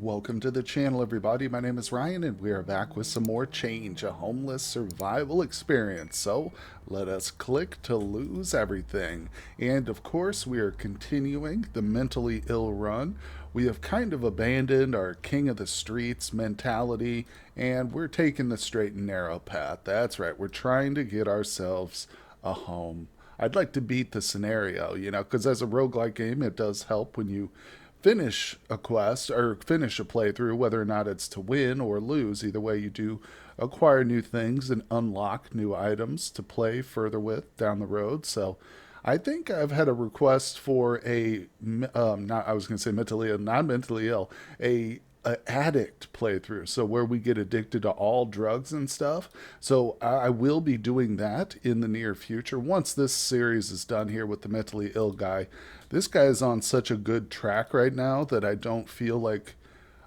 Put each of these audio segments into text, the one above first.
Welcome to the channel, everybody. My name is Ryan, and we are back with some more Change, a homeless survival experience. So let us click to lose everything. And of course, we are continuing the mentally ill run. We have kind of abandoned our king of the streets mentality, and we're taking the straight and narrow path. That's right, we're trying to get ourselves a home. I'd like to beat the scenario, because as a roguelike game, it does help when you finish a quest or finish a playthrough, whether or not it's to win or lose. Either way, you do acquire new things and unlock new items to play further with down the road. So I think I've had a request for not I was going to say mentally ill, not mentally ill, a addict playthrough, so where we get addicted to all drugs and stuff. So I will be doing that in the near future once this series is done here with the mentally ill guy. This guy is on such a good track right now that I don't feel like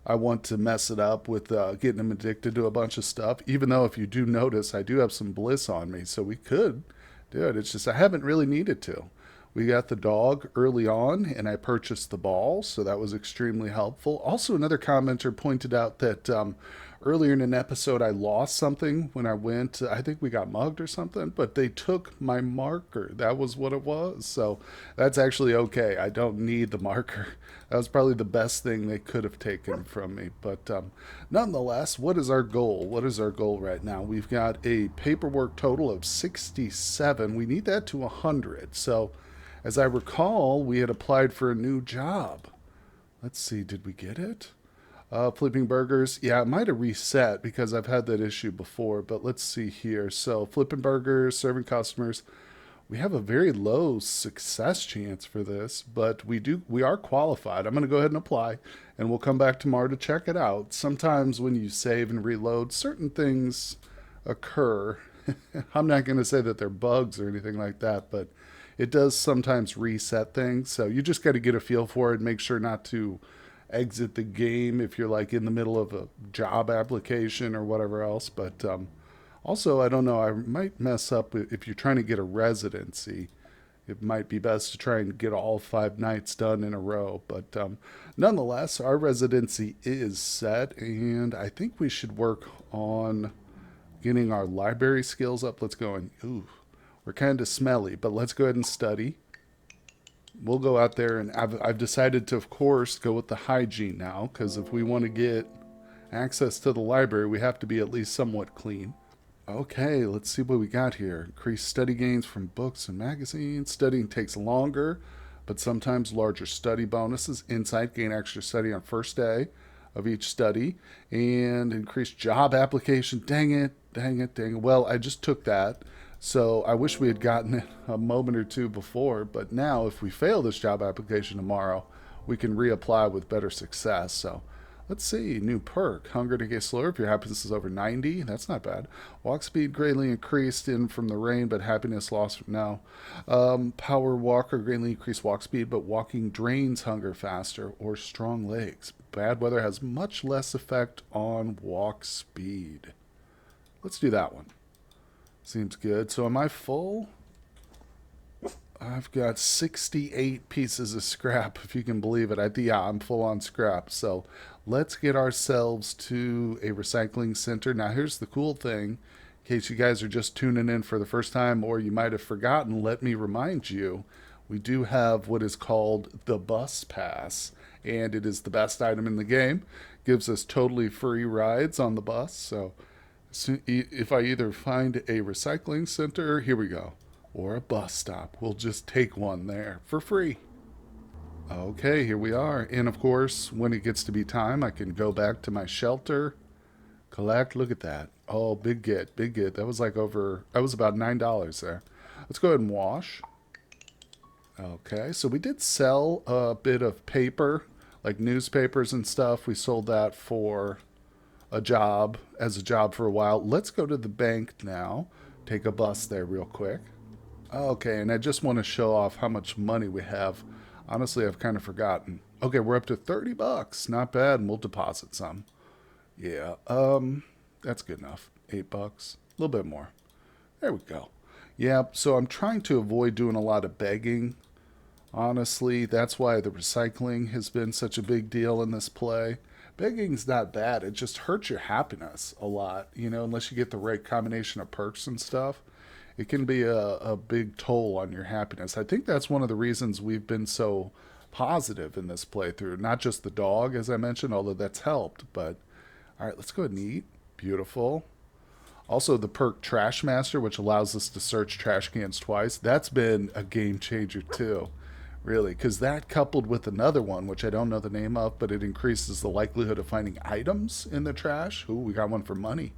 I want to mess it up with getting him addicted to a bunch of stuff, even though if you do notice I do have some bliss on me, so we could do it. It's just I haven't really needed to. We got the dog early on, and I purchased the ball, so that was extremely helpful. Also, another commenter pointed out that earlier in an episode I lost something when I went. I think we got mugged or something, but they took my marker. That was what it was. So that's actually okay. I don't need the marker. That was probably the best thing they could have taken from me. But nonetheless, what is our goal? What is our goal right now? We've got a paperwork total of 67. We need that to 100. So as I recall, we had applied for a new job. Let's see, did we get it? Flipping burgers. Yeah, it might have reset because I've had that issue before, but let's see here. So, flipping burgers, serving customers. We have a very low success chance for this, but we are qualified. I'm going to go ahead and apply, and we'll come back tomorrow to check it out. Sometimes when you save and reload, certain things occur. I'm not going to say that they're bugs or anything like that, but it does sometimes reset things. So you just got to get a feel for it. Make sure not to exit the game if you're like in the middle of a job application or whatever else. But also, I don't know, I might mess up if you're trying to get a residency. It might be best to try and get all 5 nights done in a row. But nonetheless, our residency is set, and I think we should work on getting our library skills up. Let's go and, ooh, we're kind of smelly, but let's go ahead and study. We'll go out there, and I've decided to, of course, go with the hygiene now, because if we want to get access to the library, we have to be at least somewhat clean. Okay, let's see what we got here. Increased study gains from books and magazines. Studying takes longer, but sometimes larger study bonuses. Insight, gain extra study on first day of each study. And increased job application. Dang it, dang it, dang it. Well, I just took that. So I wish we had gotten it a moment or two before, but now if we fail this job application tomorrow, we can reapply with better success. So let's see, new perk. Hunger to get slower if your happiness is over 90. That's not bad. Walk speed greatly increased in from the rain, but happiness lost from now. Power walker greatly increased walk speed, but walking drains hunger faster, or strong legs. Bad weather has much less effect on walk speed. Let's do that one. Seems good. So am I full? I've got 68 pieces of scrap, if you can believe it. Yeah, I'm full on scrap. So let's get ourselves to a recycling center. Now, here's the cool thing. In case you guys are just tuning in for the first time or you might have forgotten, let me remind you, we do have what is called the bus pass, and it is the best item in the game. Gives us totally free rides on the bus. So if I either find a recycling center, here we go, or a bus stop, we'll just take one there for free. Okay, here we are. And of course, when it gets to be time, I can go back to my shelter, collect. Look at that. Oh, big get, big get. That was about $9 there. Let's go ahead and wash. Okay, so we did sell a bit of paper, like newspapers and stuff. We sold that for as a job for a while. Let's go to the bank now. Take a bus there real quick. Okay, and I just want to show off how much money we have. Honestly, I've kind of forgotten. Okay, we're up to 30 bucks. Not bad, and we'll deposit some. Yeah, that's good enough. 8 bucks. A little bit more. There we go. Yeah, so I'm trying to avoid doing a lot of begging. Honestly, that's why the recycling has been such a big deal in this play. Begging's not bad. It just hurts your happiness a lot, unless you get the right combination of perks and stuff. It can be a big toll on your happiness. I think that's one of the reasons we've been so positive in this playthrough. Not just the dog, as I mentioned, although that's helped, but all right, let's go ahead and eat. Beautiful. Also, the perk Trash Master, which allows us to search trash cans twice, that's been a game changer too, really, because that coupled with another one, which I don't know the name of, but it increases the likelihood of finding items in the trash. Ooh, we got one for money.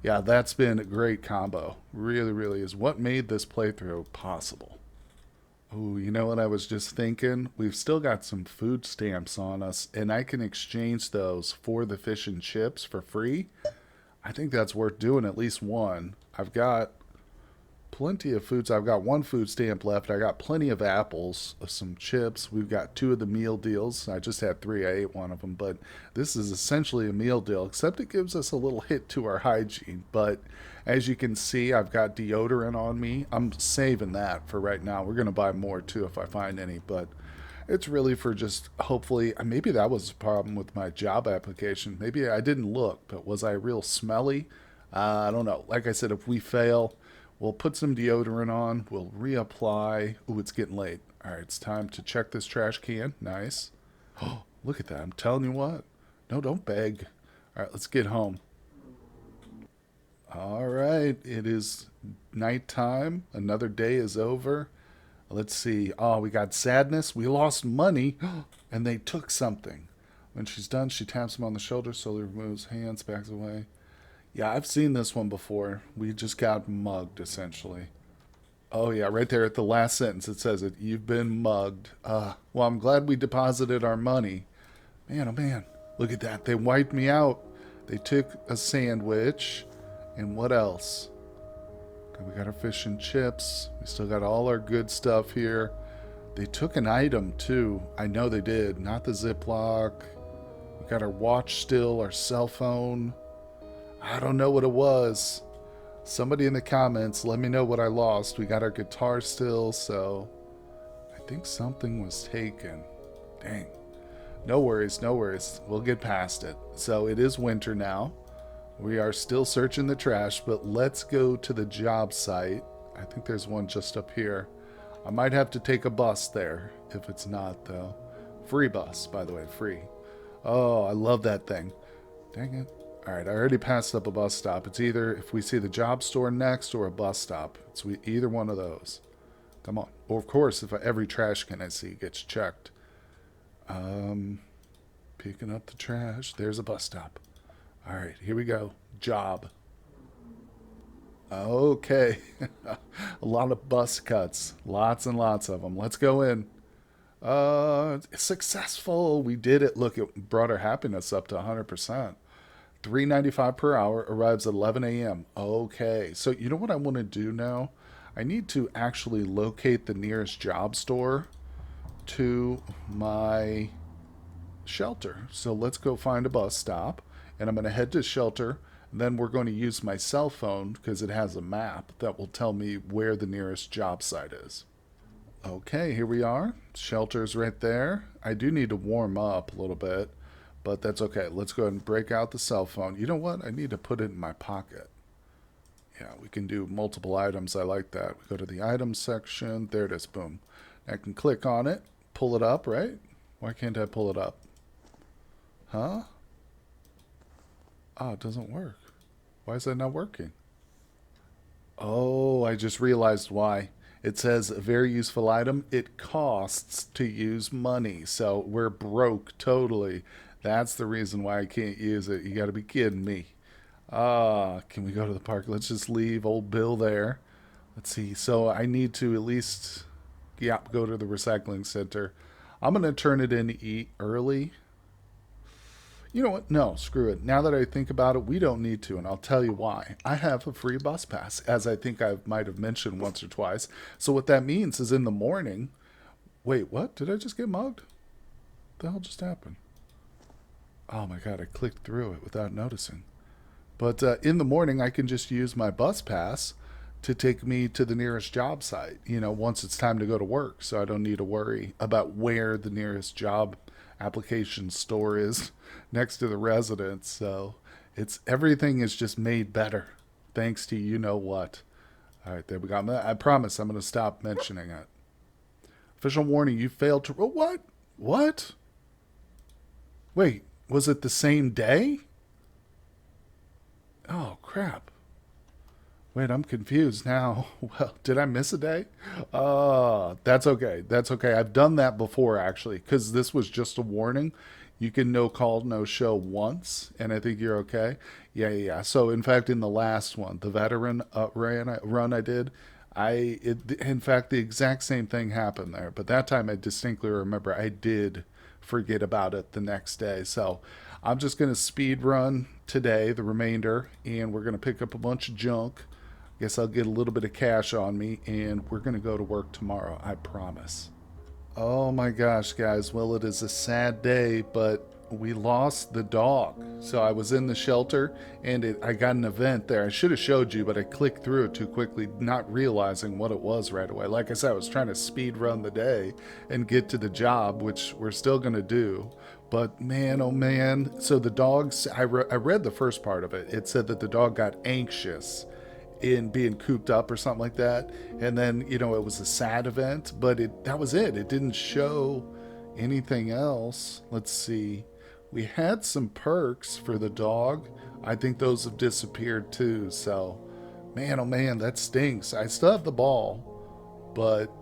Yeah, that's been a great combo. Really, really is what made this playthrough possible. Ooh, you know what I was just thinking? We've still got some food stamps on us, and I can exchange those for the fish and chips for free. I think that's worth doing at least one. I've got plenty of foods. I've got one food stamp left. I got plenty of apples, some chips. We've got two of the meal deals. I just had three. I ate one of them, but this is essentially a meal deal, except it gives us a little hit to our hygiene. But as you can see, I've got deodorant on me. I'm saving that for right now. We're going to buy more too if I find any, but it's really for just hopefully, maybe that was a problem with my job application. Maybe I didn't look, but was I real smelly? I don't know. Like I said, if we fail, we'll put some deodorant on. We'll reapply. Ooh, it's getting late. All right, it's time to check this trash can. Nice. Oh, look at that. I'm telling you what. No, don't beg. All right, let's get home. All right, it is nighttime. Another day is over. Let's see. Oh, we got sadness. We lost money, and they took something. When she's done, she taps him on the shoulder, slowly removes hands, backs away. Yeah, I've seen this one before. We just got mugged, essentially. Oh, yeah, right there at the last sentence, it says it. You've been mugged. Well, I'm glad we deposited our money. Man, oh man, look at that. They wiped me out. They took a sandwich. And what else? Okay, we got our fish and chips. We still got all our good stuff here. They took an item, too. I know they did. Not the Ziploc. We got our watch still, our cell phone. I don't know what it was. Somebody in the comments, let me know what I lost. We got our guitar still, so I think something was taken. Dang. No worries, no worries. We'll get past it. So it is winter now. We are still searching the trash, but let's go to the job site. I think there's one just up here. I might have to take a bus there if it's not, though. Free bus, by the way, free. Oh, I love that thing. Dang it. All right, I already passed up a bus stop. It's either if we see the job store next or a bus stop. It's either one of those. Come on. Or, of course, if every trash can I see gets checked. Picking up the trash. There's a bus stop. All right, here we go. Job. Okay. A lot of bus cuts. Lots and lots of them. Let's go in. Successful. We did it. Look, it brought our happiness up to 100%. 3.95 per hour, arrives at 11 a.m. Okay. So you know what I want to do now? I need to actually locate the nearest job store to my shelter. So let's go find a bus stop. And I'm going to head to shelter. And then we're going to use my cell phone because it has a map that will tell me where the nearest job site is. Okay, here we are. Shelter's right there. I do need to warm up a little bit, but that's okay. Let's go ahead and break out the cell phone. You know what? I need to put it in my pocket. Yeah, we can do multiple items. I like that. We go to the items section. There it is. Boom. I can click on it, pull it up, right? Why can't I pull it up? Huh? Oh, it doesn't work. Why is that not working? Oh, I just realized why. It says a very useful item. It costs to use money. So we're broke totally. That's the reason why I can't use it. You got to be kidding me. Can we go to the park? Let's just leave old Bill there. Let's see. So I need to at least, yeah, go to the recycling center. I'm going to turn it in to eat early. You know what? No, screw it. Now that I think about it, we don't need to, and I'll tell you why. I have a free bus pass, as I think I might have mentioned once or twice. So what that means is in the morning... Wait, what? Did I just get mugged? What the hell just happened? Oh my god, I clicked through it without noticing. But in the morning, I can just use my bus pass to take me to the nearest job site, once it's time to go to work. So I don't need to worry about where the nearest job application store is next to the residence. So it's everything is just made better thanks to you know what. All right, there we go. I promise I'm going to stop mentioning it. Official warning: you failed to. Oh, what? What? Wait, was it the same day? Oh crap! Wait, I'm confused now. Well, did I miss a day? That's okay. That's okay. I've done that before actually, because this was just a warning. You can no call, no show once, and I think you're okay. Yeah, yeah, yeah. So, in fact, in the last one, the veteran run I did, in fact, the exact same thing happened there. But that time, I distinctly remember I did forget about it the next day. So, I'm just gonna speed run today, the remainder, and we're gonna pick up a bunch of junk. Guess I'll get a little bit of cash on me, and we're gonna go to work tomorrow. I promise. Oh my gosh, guys. Well, it is a sad day, but we lost the dog. So I was in the shelter and I got an event there. I should have showed you, but I clicked through it too quickly, not realizing what it was right away. Like I said, I was trying to speed run the day and get to the job, which we're still going to do. But man, oh man. So the dogs, I read the first part of it. It said that the dog got anxious in being cooped up or something like that. And then, you know, it was a sad event, but that was it. It didn't show anything else. Let's see. We had some perks for the dog. I think those have disappeared too. So, man, oh man, that stinks. I still have the ball, but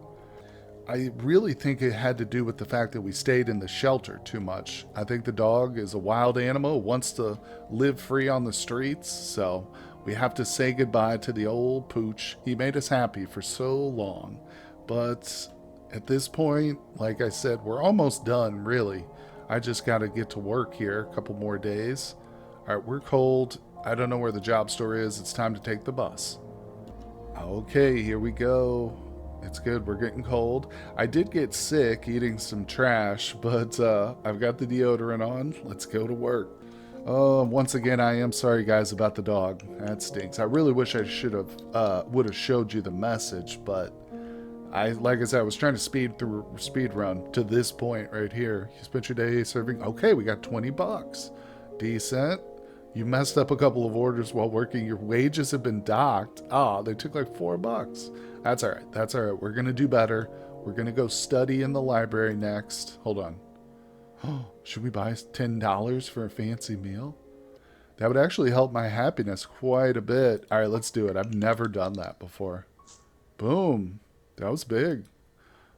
I really think it had to do with the fact that we stayed in the shelter too much. I think the dog is a wild animal, wants to live free on the streets, so we have to say goodbye to the old pooch. He made us happy for so long. But at this point, like I said, we're almost done, really. I just got to get to work here a couple more days. All right, we're cold. I don't know where the job store is. It's time to take the bus. Okay, here we go. It's good. We're getting cold. I did get sick eating some trash, but I've got the deodorant on. Let's go to work. Once again, I am sorry, guys, about the dog. That stinks. I really wish I would have showed you the message, but like I said, I was trying to speed run to this point right here. You spent your day serving. Okay, we got $20. Decent. You messed up a couple of orders while working. Your wages have been docked. They took like $4. That's all right. That's all right. We're gonna do better. We're gonna go study in the library next. Hold on. Should we buy $10 for a fancy meal? That would actually help my happiness quite a bit. All right, let's do it. I've never done that before. Boom. That was big.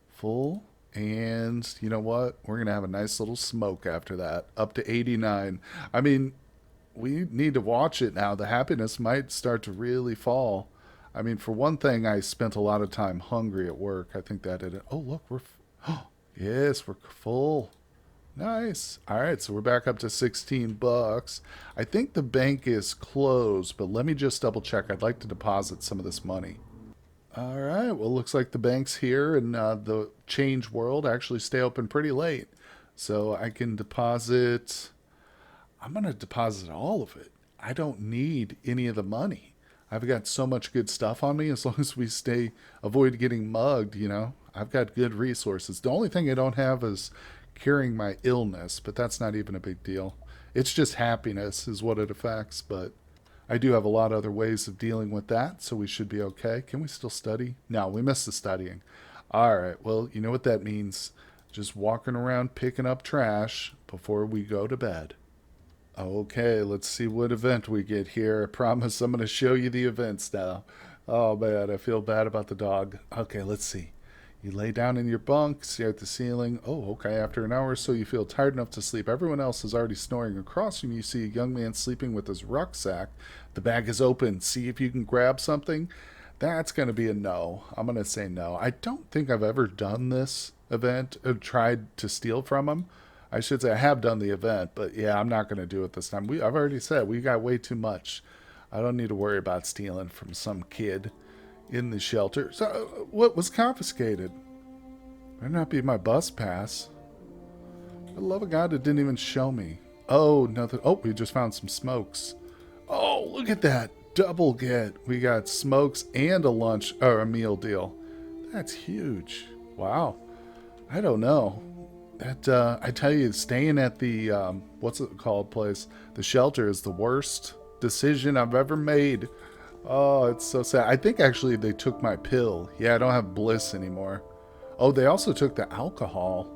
Full. And you know what? We're going to have a nice little smoke after that. Up to 89. I mean, we need to watch it now. The happiness might start to really fall. I mean, for one thing, I spent a lot of time hungry at work. I think that did it. Oh, look, yes, we're full. Nice. All right, so we're back up to $16. I think the bank is closed, but let me just double check. I'd like to deposit some of this money. All right, well, looks like the banks here in the change world actually stay open pretty late. So I can deposit, I'm going to deposit all of it. I don't need any of the money. I've got so much good stuff on me as long as we avoid getting mugged, you know. I've got good resources. The only thing I don't have is curing my illness, but that's not even a big deal. It's just happiness is what it affects, but I do have a lot of other ways of dealing with that, so we should be okay. Can we still study? No, we missed the studying. All right, well, you know what that means. Just walking around picking up trash before we go to bed. Okay, let's see what event we get here. I promise I'm going to show you the events now. Oh, man, I feel bad about the dog. Okay, let's see. You lay down in your bunk, stare at the ceiling. Oh, okay. After an hour or so, you feel tired enough to sleep. Everyone else is already snoring. Across from you, see a young man sleeping with his rucksack. The bag is open. See if you can grab something. That's going to be a no. I'm going to say no. I don't think I've ever done this event or tried to steal from him. I should say I have done the event, but yeah, I'm not going to do it this time. I've already said we got way too much. I don't need to worry about stealing from some kid in the shelter. So, what was confiscated? Better not be my bus pass. For the love of God, it didn't even show me. Oh, nothing. Oh, we just found some smokes. Oh, look at that. Double get. We got smokes and a lunch or a meal deal. That's huge. Wow. I don't know. That I tell you, staying at the what's it called place, the shelter is the worst decision I've ever made. Oh, it's so sad. I think actually they took my pill. Yeah, I don't have Bliss anymore. Oh, they also took the alcohol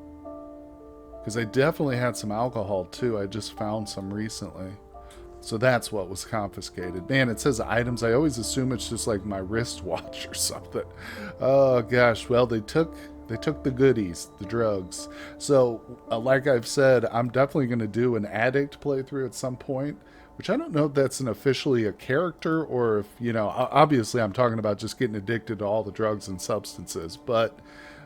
because I definitely had some alcohol too. I just found some recently. So that's what was confiscated. Man, it says items. I always assume it's just like my wristwatch or something. Oh gosh. Well, they took the goodies, the drugs. So, like I've said, I'm definitely going to do an addict playthrough at some point, which I don't know if that's an officially a character or if, obviously I'm talking about just getting addicted to all the drugs and substances, but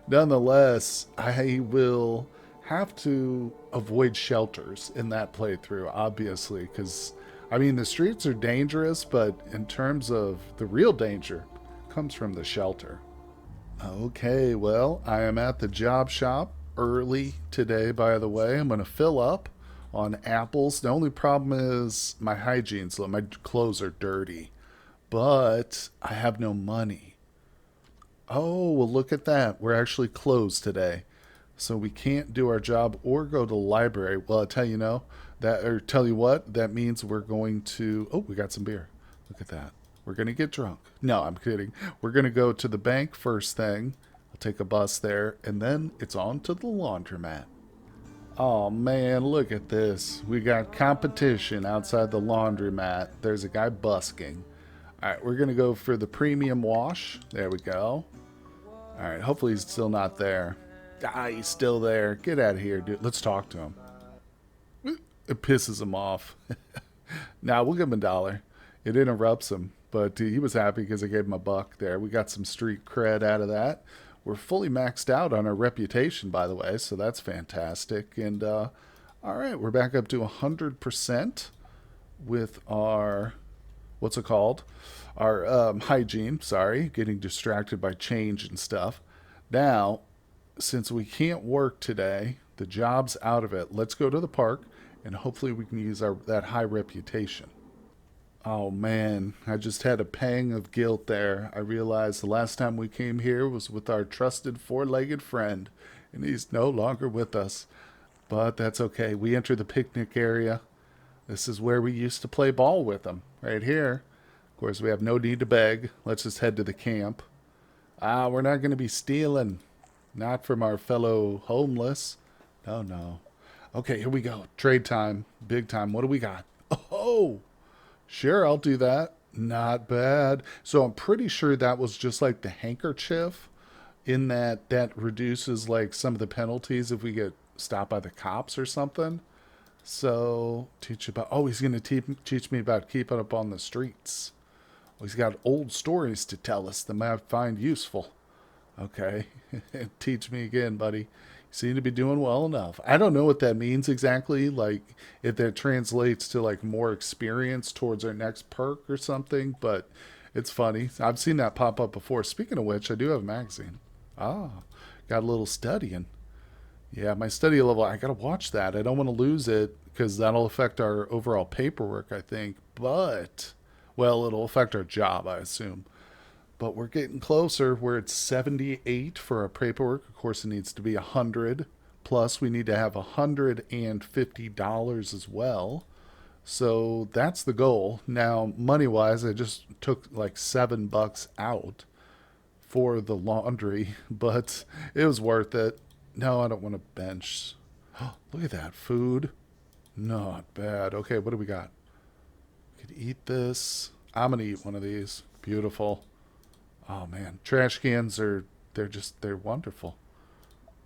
nonetheless, I will have to avoid shelters in that playthrough, obviously, because I mean the streets are dangerous, but in terms of the real danger comes from the shelter. Okay, well, I am at the job shop early today, by the way. I'm going to fill up on apples. The only problem is my hygiene's low. My clothes are dirty, but I have no money. Oh, well, look at that. We're actually closed today. So we can't do our job or go to the library. Well, I tell you no, that or tell you what, that means we're going to oh, we got some beer. Look at that. We're gonna get drunk. No, I'm kidding. We're gonna go to the bank first thing. I'll take a bus there, and then it's on to the laundromat. Oh man, look at this. We got competition outside the laundromat. There's a guy busking. Alright, we're gonna go for the premium wash. There we go. Alright, hopefully he's still not there. Ah, he's still there. Get out of here, dude. Let's talk to him. It pisses him off. Now we'll give him $1. It interrupts him, but he was happy because I gave him $1 there. We got some street cred out of that. We're fully maxed out on our reputation, by the way, so that's fantastic. And all right, we're back up to 100% with our what's it called? Our hygiene. Sorry, getting distracted by change and stuff. Now, since we can't work today, the job's out of it. Let's go to the park and hopefully we can use our that high reputation. Oh man, I just had a pang of guilt there. I realized the last time we came here was with our trusted four-legged friend, and he's no longer with us. But that's okay. We enter the picnic area. This is where we used to play ball with him, right here. Of course, we have no need to beg. Let's just head to the camp. Ah, we're not going to be stealing. Not from our fellow homeless. No, no. Okay, here we go. Trade time. Big time. What do we got? Oh, sure, I'll do that. Not bad. So I'm pretty sure that was just like the handkerchief in that that reduces like some of the penalties if we get stopped by the cops or something. So teach about, oh, he's going to teach me about keeping up on the streets. Well, he's got old stories to tell us that might find useful. Okay. Teach me again, buddy. You seem to be doing well enough. I don't know what that means exactly. Like, if that translates to, like, more experience towards our next perk or something, but it's funny. I've seen that pop up before. Speaking of which, I do have a magazine. Ah, got a little studying. Yeah, my study level, I gotta watch that. I don't want to lose it because that'll affect our overall paperwork, I think. But, well, it'll affect our job, I assume. But we're getting closer. We're at 78 for our paperwork. Of course, it needs to be 100. Plus, we need to have $150 as well. So that's the goal. Now, money wise, I just took like $7 out for the laundry, but it was worth it. No, I don't want to bench. Look at that food. Not bad. Okay, what do we got? Could eat this. I'm gonna eat one of these. Beautiful. Oh man, trash cans are they're wonderful.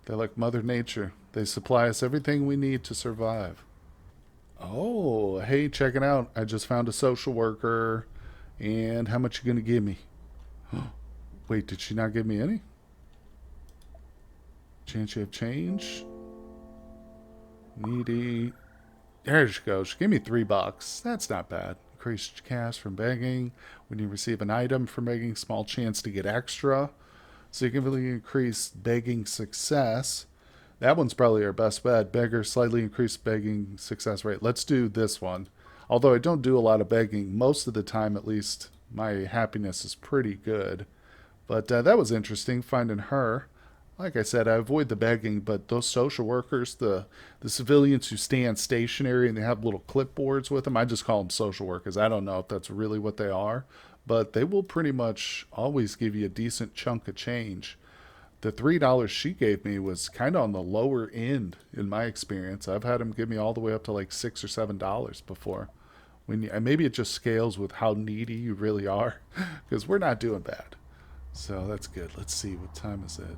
They're like Mother Nature. They supply us everything we need to survive. Oh, hey, check it out. I just found a social worker. And how much you gonna give me? Wait, did she not give me any? Chance you have change? Needy. There she goes. She gave me $3. That's not bad. Increased cash from begging. When you receive an item from begging, small chance to get extra. Significantly increased begging success. That one's probably our best bet. Beggar, slightly increased begging success rate. Let's do this one. Although I don't do a lot of begging, most of the time at least, my happiness is pretty good. But that was interesting, finding her. Like I said, I avoid the begging, but those social workers, the civilians who stand stationary and they have little clipboards with them, I just call them social workers. I don't know if that's really what they are, but they will pretty much always give you a decent chunk of change. The $3 she gave me was kind of on the lower end in my experience. I've had them give me all the way up to like $6 or $7 before. And maybe it just scales with how needy you really are, because we're not doing bad. So that's good. Let's see, what time is it?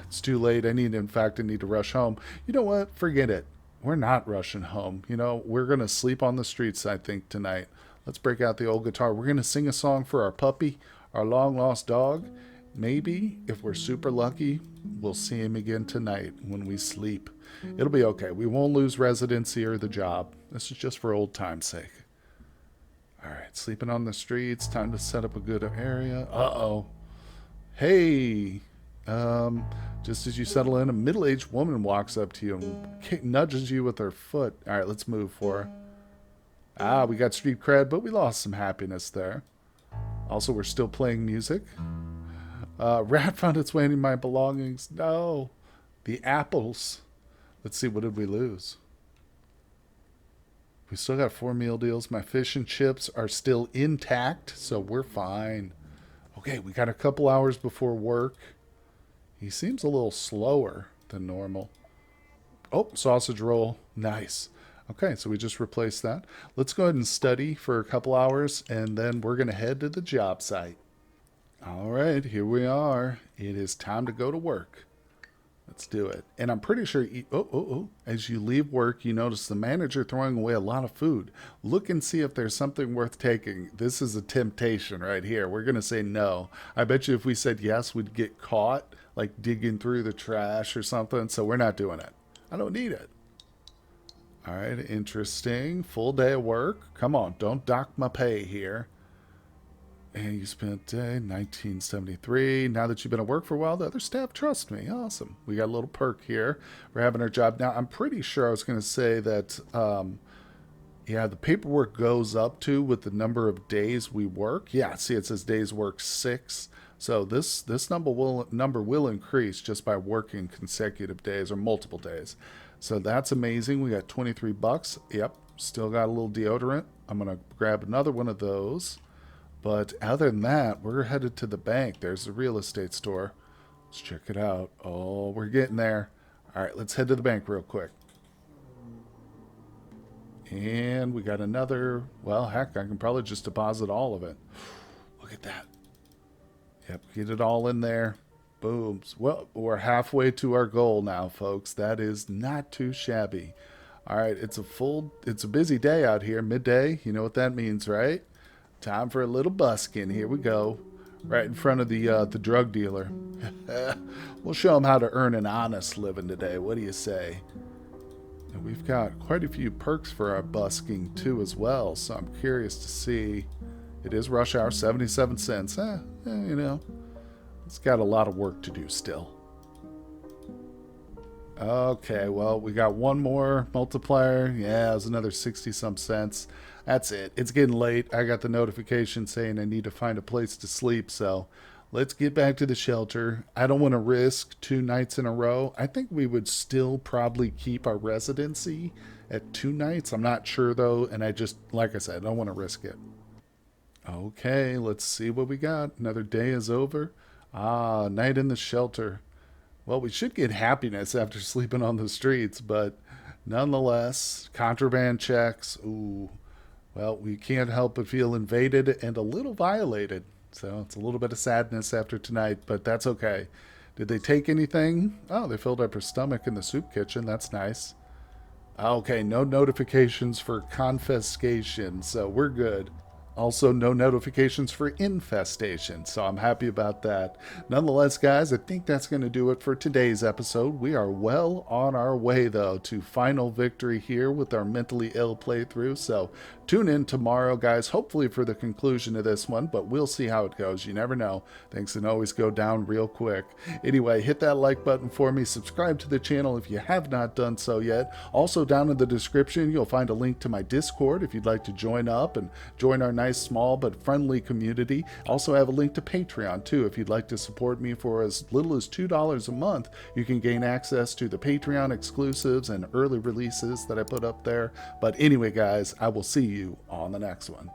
It's too late. In fact, I need to rush home. You know what? Forget it. We're not rushing home. We're going to sleep on the streets, I think, tonight. Let's break out the old guitar. We're going to sing a song for our puppy, our long lost dog. Maybe, if we're super lucky, we'll see him again tonight when we sleep. It'll be okay. We won't lose residency or the job. This is just for old time's sake. All right, sleeping on the streets. Time to set up a good area. Uh-oh. Hey, just as you settle in, a middle-aged woman walks up to you and nudges you with her foot. All right, let's move for her. We got street cred, but we lost some happiness there. Also, we're still playing music. Rat found its way into my belongings. No. The apples. Let's see, what did we lose? We still got 4 meal deals. My fish and chips are still intact, so we're fine. Okay, we got a couple hours before work. He seems a little slower than normal. Oh, sausage roll. Nice. Okay, so we just replaced that. Let's go ahead and study for a couple hours, and then we're going to head to the job site. All right, here we are. It is time to go to work. Let's do it. And I'm pretty sure, as you leave work, you notice the manager throwing away a lot of food. Look and see if there's something worth taking. This is a temptation right here. We're going to say no. I bet you if we said yes, we'd get caught, like digging through the trash or something. So we're not doing it. I don't need it. All right, interesting. Full day of work. Come on, don't dock my pay here. And you spent day 1973. Now that you've been at work for a while, the other staff trust me. Awesome. We got a little perk here. We're having our job. Now, I'm pretty sure I was going to say that, the paperwork goes up to with the number of days we work. Yeah, see, it says days work 6. So this number will increase just by working consecutive days or multiple days. So that's amazing. We got $23. Yep, still got a little deodorant. I'm going to grab another one of those. But other than that, we're headed to the bank. There's the real estate store. Let's check it out. Oh, we're getting there. All right, let's head to the bank real quick. And we got another, well, heck, I can probably just deposit all of it. Look at that. Yep, get it all in there. Boom. Well, we're halfway to our goal now, folks. That is not too shabby. All right, it's a busy day out here, midday. You know what that means, right? Time for a little busking. Here we go. Right in front of the drug dealer. We'll show him how to earn an honest living today. What do you say? And we've got quite a few perks for our busking, too, as well. So I'm curious to see. It is rush hour, 77 cents. It's got a lot of work to do still. Okay, well, we got one more multiplier. Yeah, it was another 60-some cents. That's it. It's getting late. I got the notification saying I need to find a place to sleep, so let's get back to the shelter. I don't want to risk 2 nights in a row. I think we would still probably keep our residency at 2 nights. I'm not sure, though, and like I said, I don't want to risk it. Okay, let's see what we got. Another day is over. Night in the shelter. Well, we should get happiness after sleeping on the streets, but nonetheless, contraband checks. Ooh. Well, we can't help but feel invaded and a little violated. So it's a little bit of sadness after tonight, but that's okay. Did they take anything? Oh, they filled up her stomach in the soup kitchen. That's nice. Okay, no notifications for confiscation, so we're good. Also, no notifications for infestation, so I'm happy about that. Nonetheless, guys, I think that's going to do it for today's episode. We are well on our way, though, to final victory here with our mentally ill playthrough, so tune in tomorrow, guys, hopefully for the conclusion of this one, but we'll see how it goes. You never know. Things can always go down real quick. Anyway, hit that like button for me. Subscribe to the channel if you have not done so yet. Also, down in the description, you'll find a link to my Discord if you'd like to join up and join our nice, small, but friendly community. Also have a link to Patreon too. If you'd like to support me for as little as $2 a month, you can gain access to the Patreon exclusives and early releases that I put up there. But anyway, guys, I will see you on the next one.